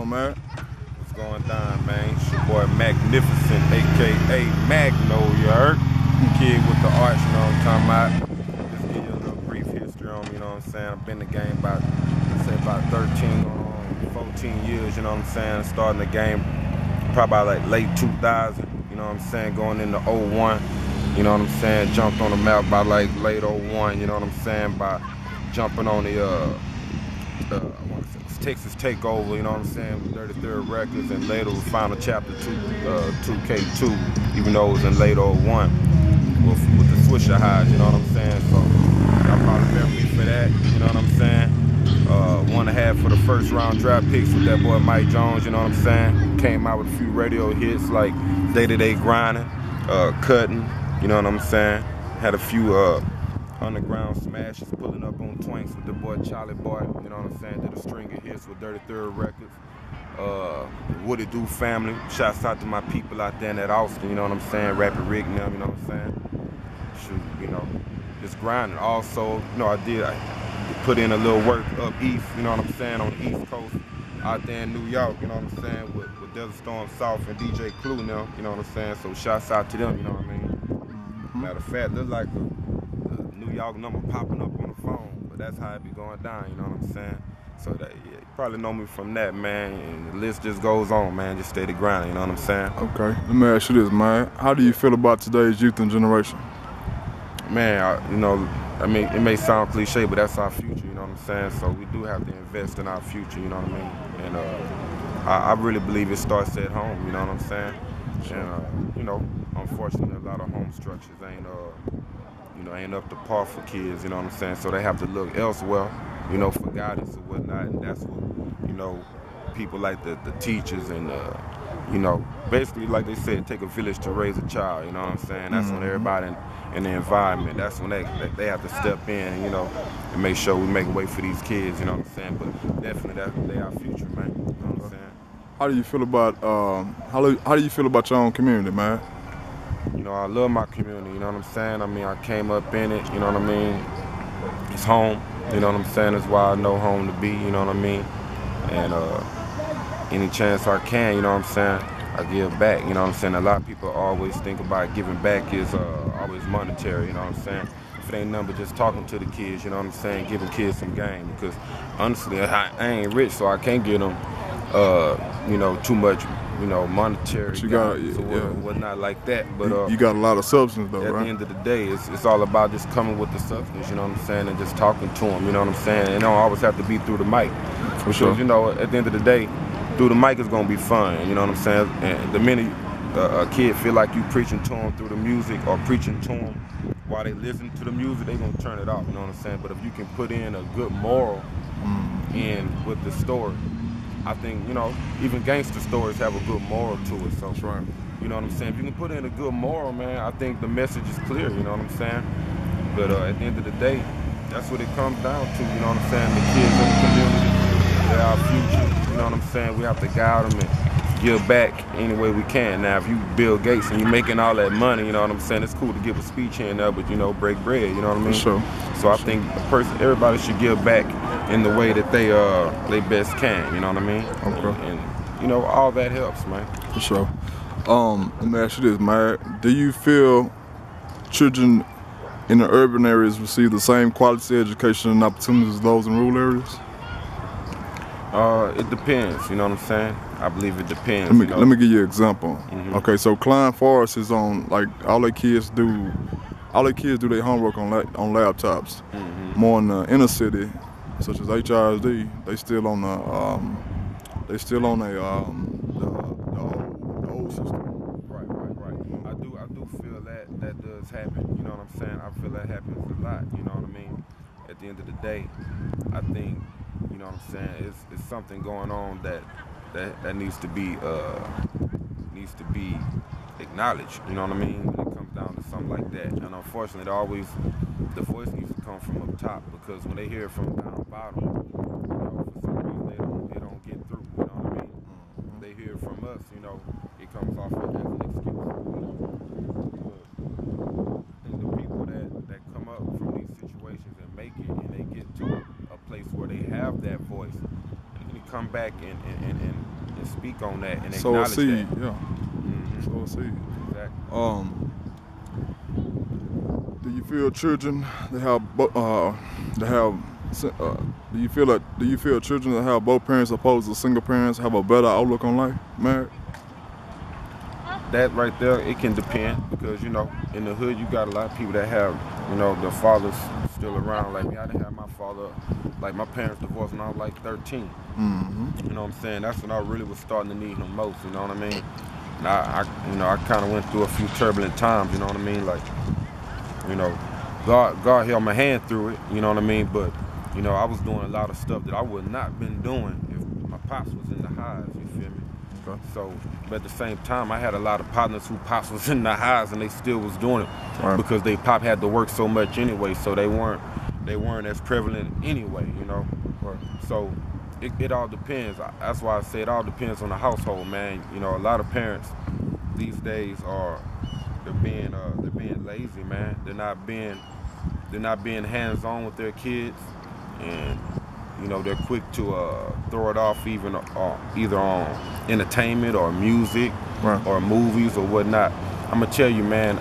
on, man? What's going down, man? It's your boy Magnificent, a.k.a. Magno, you heard? Kid with the arts, you know what I'm talking about? Just give you a little brief history on me, you know what I'm saying? I've been in the game about 13, 14 years, you know what I'm saying? Starting the game probably like late 2000, you know what I'm saying? Going into 01, you know what I'm saying? Jumped on the map by like late 01, you know what I'm saying? By jumping on the, I want to say Texas Takeover, you know what I'm saying, with 33rd Records, and later with Final Chapter 2K2, even though it was in late 01, with the Swisher Highs, you know what I'm saying, so y'all probably remember me for that, you know what I'm saying. 1.5 for the first round draft picks with that boy Mike Jones, you know what I'm saying. Came out with a few radio hits like Day-to-Day Grinding, Cutting, you know what I'm saying. Had a few underground smashes, pulling up on Twinks with the boy Charlie Boy, you know what I'm saying. Did a string of hits with 33rd Records. What It Do family, shouts out to my people out there in that Austin, you know what I'm saying. Rapid Rick and them, you know what I'm saying. Shoot, you know, just grinding. Also, you know, I put in a little work up east, you know what I'm saying, on the East Coast, out there in New York, you know what I'm saying, with Desert Storm South and DJ Clue now, you know what I'm saying, so shouts out to them, you know what I mean. Matter of fact, look like the New York number popping up on the phone, but that's how it be going down, you know what I'm saying. So that, yeah, you probably know me from that, man, and the list just goes on, man, just steady grinding, you know what I'm saying. Okay, let me ask you this, man. How do you feel about today's youth and generation? Man, you know, I mean, it may sound cliche, but that's our future, you know what I'm saying? So we do have to invest in our future, you know what I mean? And I really believe it starts at home, you know what I'm saying? And, you know, unfortunately, a lot of home structures ain't up to par for kids, you know what I'm saying? So they have to look elsewhere, you know, for guidance and whatnot, and that's what, you know, people like the teachers and, you know, basically, like they said, take a village to raise a child, you know what I'm saying? That's when everybody in the environment, that's when they have to step in, and, you know, and make sure we make a way for these kids, you know what I'm saying? But definitely, they our future, man, you know what I'm saying? How do you feel about, how do you feel about your own community, man? You know, I love my community, you know what I'm saying? I mean, I came up in it, you know what I mean? It's home, you know what I'm saying? That's why I know home to be, you know what I mean? And any chance I can, you know what I'm saying, I give back, you know what I'm saying? A lot of people always think about giving back is always monetary, you know what I'm saying? If it ain't nothing but just talking to the kids, you know what I'm saying, giving kids some game, because honestly, I ain't rich, so I can't give them, you know, too much, you know, monetary, but you got, whatnot like that. But you got a lot of substance though, at right? the end of the day, it's all about just coming with the substance, you know what I'm saying, and just talking to them, you know what I'm saying. And it don't always have to be through the mic, because you know, at the end of the day, through the mic is gonna be fun, you know what I'm saying. And the minute a kid feel like you preaching to them through the music or preaching to them while they listen to the music, they gonna turn it off, you know what I'm saying. But if you can put in a good moral in with the story, I think, you know, even gangster stories have a good moral to it. So, you know what I'm saying? If you can put in a good moral, man, I think the message is clear, you know what I'm saying? But at the end of the day, that's what it comes down to, you know what I'm saying? The kids in the community, they're our future, you know what I'm saying? We have to guide them and give back any way we can. Now, if you Bill Gates and you're making all that money, you know what I'm saying? It's cool to give a speech here and there, but, you know, break bread, you know what I mean? So I think everybody should give back in the way that they best can, you know what I mean? Okay. And you know, all that helps, man. For sure. Let me ask you this, man. Do you feel children in the urban areas receive the same quality education and opportunities as those in rural areas? It depends, you know what I'm saying? I believe it depends. Let me give you an example. Okay, so Klein Forest is on, like, all their kids do their homework on laptops. More in the inner city, such as HISD, they still on the old system. Right. I do feel that does happen, you know what I'm saying? I feel that happens a lot, you know what I mean? At the end of the day, I think, you know what I'm saying, it's something going on that needs to be acknowledged, you know what I mean, when it comes down to something like that. And unfortunately, the voice needs to come from up top, because when they hear it from down bottom, you know, for some reason they don't get through, you know what I mean? They hear it from us, you know, it comes off as an excuse, you know. And the people that come up from these situations and make it, and they get to a place where they have that voice, and it come back and speak on that and sow a acknowledge seed, that. yeah. Sow a seed. Exactly. Do you feel children that have do you feel children that have both parents opposed to single parents have a better outlook on life, married? That right there, it can depend, because, you know, in the hood you got a lot of people that have, you know, their fathers still around. Like me, I didn't have my father, like my parents divorced when I was like 13. Mm-hmm. You know what I'm saying? That's when I really was starting to need him most, you know what I mean? And I kind of went through a few turbulent times, you know what I mean? Like, you know, God held my hand through it, you know what I mean? But, you know, I was doing a lot of stuff that I would not been doing if my pops was in the highs, you feel me? Okay. So, but at the same time, I had a lot of partners who pops was in the highs and they still was doing it, right, because they pop had to work so much anyway, so they weren't as prevalent anyway, you know? Right. So it all depends. That's why I say it all depends on the household, man. You know, a lot of parents these days they're being lazy, man. They're not being hands-on with their kids, and you know, they're quick to throw it off either on entertainment or music, right, or movies or whatnot. I'm gonna tell you, man,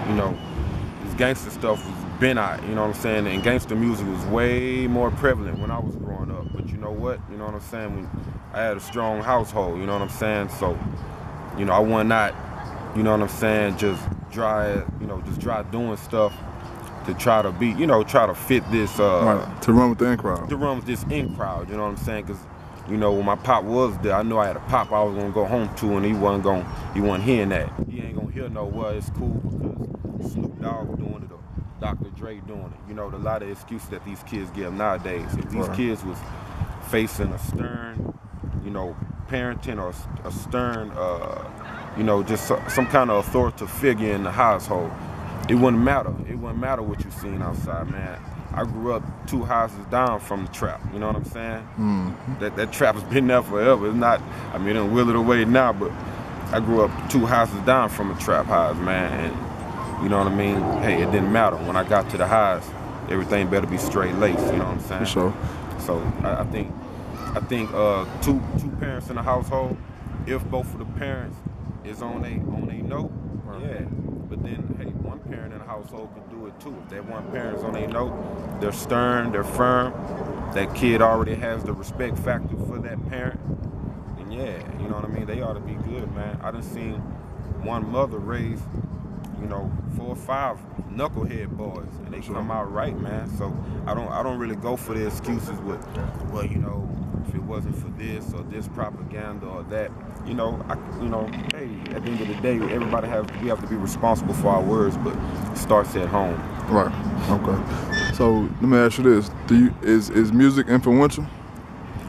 you know, this gangster stuff was been out, you know what I'm saying? And gangster music was way more prevalent when I was growing up. But you know what? You know what I'm saying? I had a strong household, you know what I'm saying? So, you know, I was not, you know what I'm saying, just dry doing stuff to try to be, you know, try to fit this right, to run with the in crowd. To run with this in crowd, you know what I'm saying? Because, you know, when my pop was there, I knew I had a pop I was gonna go home to, and he wasn't hearing that. He ain't gonna hear no, well, it's cool because Snoop Dogg doing it or Dr. Dre doing it. You know, a lot of excuses that these kids give nowadays. If these kids was facing a stern, you know, parenting, or a stern, you know, just some kind of authoritative figure in the household, it wouldn't matter. It wouldn't matter what you seen outside, man. I grew up 2 houses down from the trap. You know what I'm saying? Mm-hmm. That trap has been there forever. It's not, I mean, it will it away now, but I grew up 2 houses down from a trap house, man. And you know what I mean? Hey, it didn't matter. When I got to the highs, everything better be straight laced. You know what I'm saying? For sure. So I think two parents in the household, if both of the parents is on a note, yeah. But then, hey, one parent in the household could do it too. If that one parent's on a note, they're stern, they're firm, that kid already has the respect factor for that parent, then yeah, you know what I mean? They ought to be good, man. I done seen one mother raise, you know, 4 or 5 knucklehead boys, and they come out right, man. So I don't really go for the excuses with, well, you know, if it wasn't for this or this propaganda or that, you know, hey, at the end of the day, we have to be responsible for our words, but it starts at home. Right. Okay. So let me ask you this: is music influential?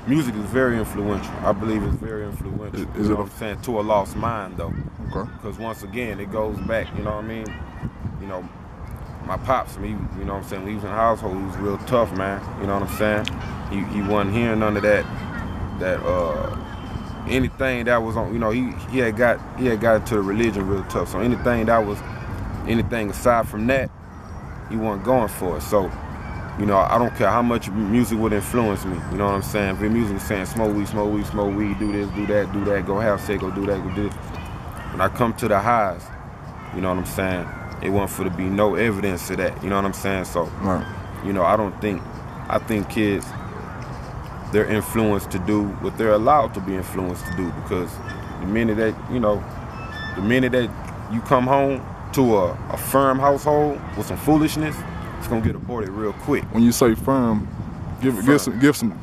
Music is very influential. I believe it's very influential. Is you it know what I'm saying? To a lost mind, though. Okay. Because once again, it goes back. You know what I mean? You know, my pops, you know what I'm saying? When he was in the household, he was real tough, man. You know what I'm saying? He wasn't hearing none of that anything that was on. You know, he had got into the religion real tough. So anything aside from that, he wasn't going for it. So, you know, I don't care how much music would influence me. You know what I'm saying? If the music is saying smoke weed, do this, do that, go have sex, go do that, go do this. When I come to the highs, you know what I'm saying? It wasn't for to be no evidence of that. You know what I'm saying? So, right. You know, I think kids, they're influenced to do what they're allowed to be influenced to do, because the minute that you come home to a firm household with some foolishness, it's gonna get aborted real quick. When you say firm, give some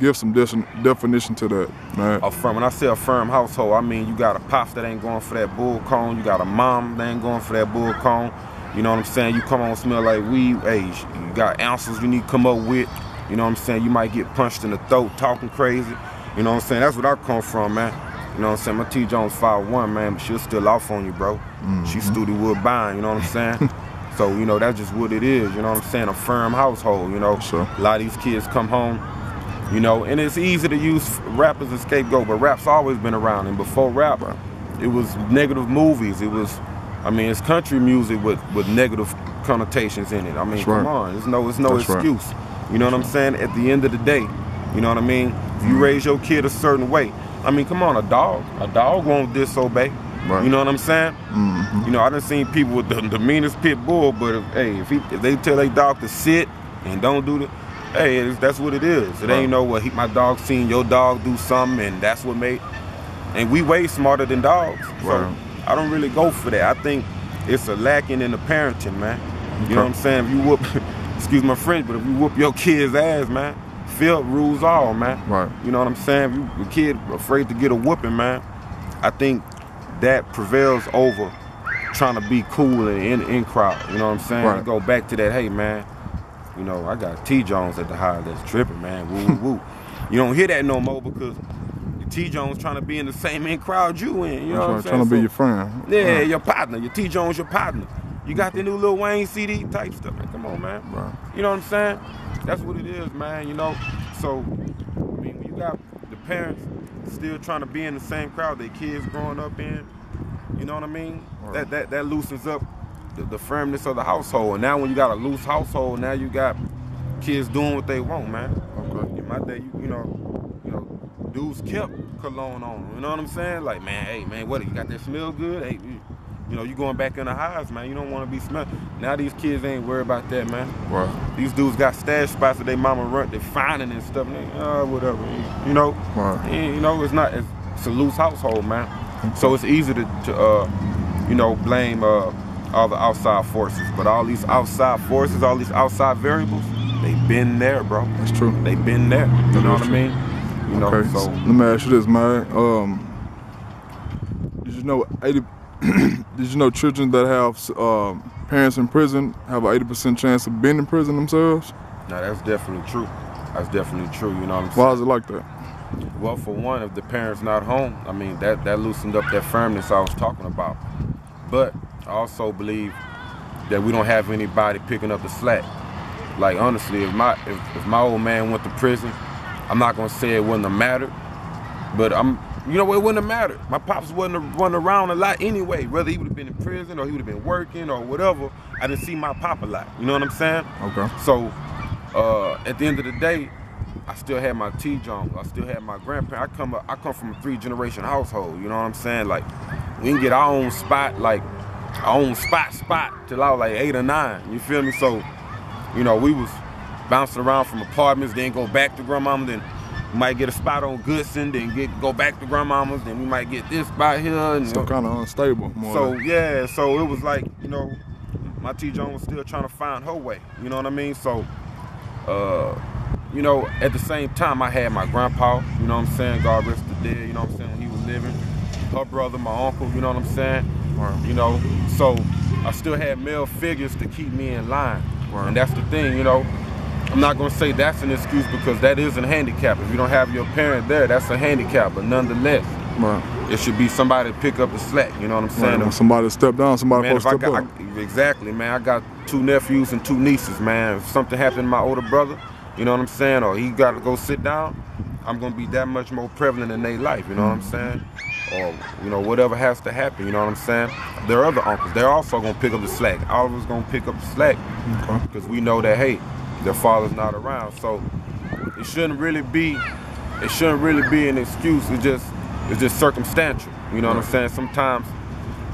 definition to that, man. A firm. When I say a firm household, I mean you got a pops that ain't going for that bull cone, you got a mom that ain't going for that bull cone. You know what I'm saying? You come on smell like weed, hey, you got ounces you need to come up with. You know what I'm saying? You might get punched in the throat talking crazy. You know what I'm saying? That's what I come from, man. You know what I'm saying? My T Jones 5'1", man, but she'll still off on you, bro. Mm-hmm. She Studi Woodbine, you know what I'm saying? So, you know, that's just what it is, you know what I'm saying? A firm household, you know? Sure. A lot of these kids come home, you know, and it's easy to use rap as a scapegoat, but rap's always been around. And before rap, it was negative movies. It was, I mean, it's country music with negative connotations in it. I mean, come on, it's no excuse. Right. You know what I'm saying? At the end of the day, you know what I mean? If you raise your kid a certain way, I mean, come on, a dog won't disobey. Right. You know what I'm saying? Mm-hmm. You know, I done seen people with the meanest pit bull, but if they tell their dog to sit and don't do the, hey, that's what it is. It ain't no what my dog seen your dog do something, and that's what made. And we way smarter than dogs, so I don't really go for that. I think it's a lacking in the parenting, man. You know what I'm saying? If you whoop, excuse my French, but if you whoop your kid's ass, man, field rules all, man. Right. You know what I'm saying? If your kid afraid to get a whooping, man, I think that prevails over trying to be cool and in crowd. You know what I'm saying? Right. You go back to that, hey, man, you know, I got T. Jones at the high that's tripping, man. Woo, woo, woo. You don't hear that no more because T. Jones trying to be in the same in crowd you in. You know what I'm saying? Trying to be your friend. Yeah, your partner. Your T. Jones, your partner. You got the new Lil Wayne CD type stuff, man. Come on, man. Right. You know what I'm saying? That's what it is, man. You know. So, I mean, when you got the parents still trying to be in the same crowd their kids growing up in, you know what I mean? Right. That loosens up the firmness of the household. And now when you got a loose household, now you got kids doing what they want, man. Okay. In my day, you know, dudes kept cologne on them. You know what I'm saying? Like, man, hey, man, what, you got that smell good? Hey, you know, you going back in the highs, man. You don't want to be smelled. Now these kids ain't worried about that, man. Right. These dudes got stash spots that they mama run, they finding and stuff. And whatever. You know. Right. You know, it's a loose household, man. So it's easy to you know, blame all the outside forces. But all these outside forces, all these outside variables, they've been there, bro. That's true. They've been there. You know what I mean? You know. Okay. So let me ask you this, man. Did you know did you know children that have parents in prison have an 80% chance of being in prison themselves? No, that's definitely true. That's definitely true, you know what I'm saying? Why is it like that? Well, for one, if the parent's not home, I mean, that loosened up that firmness I was talking about. But I also believe that we don't have anybody picking up the slack. Like, honestly, if my old man went to prison, I'm not gonna say it wouldn't have mattered, but you know, it wouldn't have mattered. My pops wouldn't have run around a lot anyway, whether he would have been in prison or he would have been working or whatever. I didn't see my pop a lot, you know what I'm saying? Okay. So, at the end of the day, I still had my T. Jones, I still had my grandparents. I come from a 3-generation household, you know what I'm saying? Like, we didn't get our own spot, like, our own spot till I was like 8 or 9, you feel me? So, you know, we was bouncing around from apartments, then go back to grandmama, then we might get a spot on Goodson, then go back to grandmama's, then we might get this spot here. And, so kind of unstable. So yeah, so it was like, you know, my T. Jones was still trying to find her way. You know what I mean? So, you know, at the same time, I had my grandpa. You know what I'm saying? God rest the dead. You know what I'm saying? When he was living, her brother, my uncle. You know what I'm saying? Right. You know, so I still had male figures to keep me in line. Right. And that's the thing, you know. I'm not gonna say that's an excuse because that is a handicap. If you don't have your parent there, that's a handicap. But nonetheless, right, it should be somebody to pick up the slack. You know what I'm saying? Right. Somebody step down, somebody supposed to step up. Exactly, man. I got 2 nephews and 2 nieces, man. If something happened to my older brother, you know what I'm saying, or he got to go sit down, I'm gonna be that much more prevalent in their life. You know what I'm saying? Or, you know, whatever has to happen, you know what I'm saying? There are other uncles, they're also gonna pick up the slack. All of us gonna pick up the slack because we know that, hey, their father's not around. So it shouldn't really be an excuse. It's just circumstantial. You know what I'm saying? Sometimes,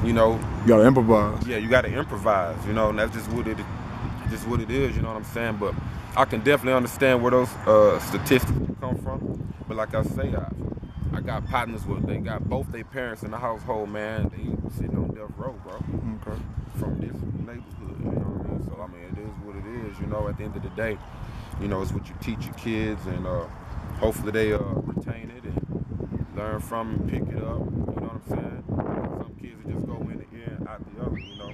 you know, you gotta improvise. Yeah, you gotta improvise, you know, and that's just what it is, you know what I'm saying? But I can definitely understand where those statistics come from. But like I say, I got partners where they got both their parents in the household, man. They sitting on death row, bro. Okay. From this neighborhood, you know what I mean? So I mean, it is what it is, you know. At the end of the day, you know, it's what you teach your kids, and hopefully they retain it and learn from it and pick it up. You know what I'm saying? Some kids just go in the ear and out the other, you know.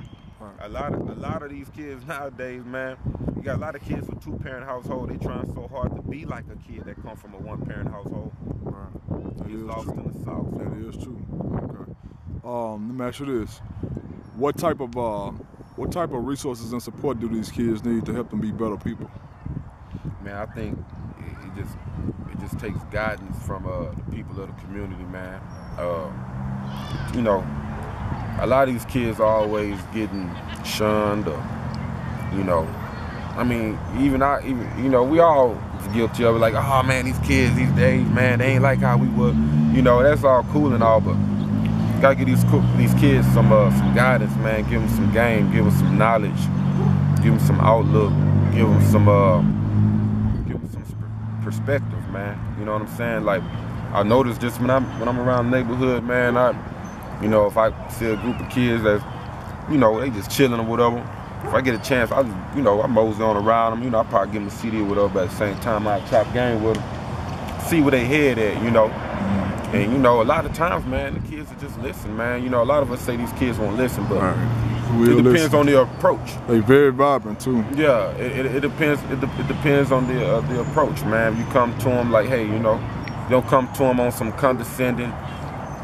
A lot of these kids nowadays, man, you got a lot of kids with 2-parent household. They trying so hard to be like a kid that come from a 1-parent household. Right. He's lost in the South. That is true. Okay. Let me ask you this: what type of resources and support do these kids need to help them be better people? Man, I think it just takes guidance from the people of the community, man. You know, a lot of these kids are always getting shunned or, you know, I mean, even you know, we all guilty of it. Like, oh man, these kids these days, man, they ain't like how we were. You know, that's all cool and all, but gotta give these kids some guidance, man. Give them some game, give them some knowledge, give them some outlook, give them some perspective, man. You know what I'm saying? Like, I notice just when I'm around the neighborhood, man, you know, if I see a group of kids that, you know, they just chilling or whatever, if I get a chance, I mosey on around them. You know, I probably give them a CD or whatever, but at the same time, I chop game with them, see where they head at, you know. And, you know, a lot of times, man, the kids will just listen, man. You know, a lot of us say these kids won't listen, but it depends on the approach. They very vibrant, too. Yeah, it depends. It depends on the approach, man. If you come to them like, hey, you know, you don't come to them on some condescending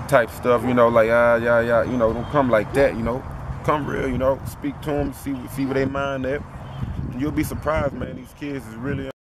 type stuff, you know, like, yeah, you know, don't come like that, you know. Come real, you know, speak to them, see where they mind at. And you'll be surprised, man, these kids is really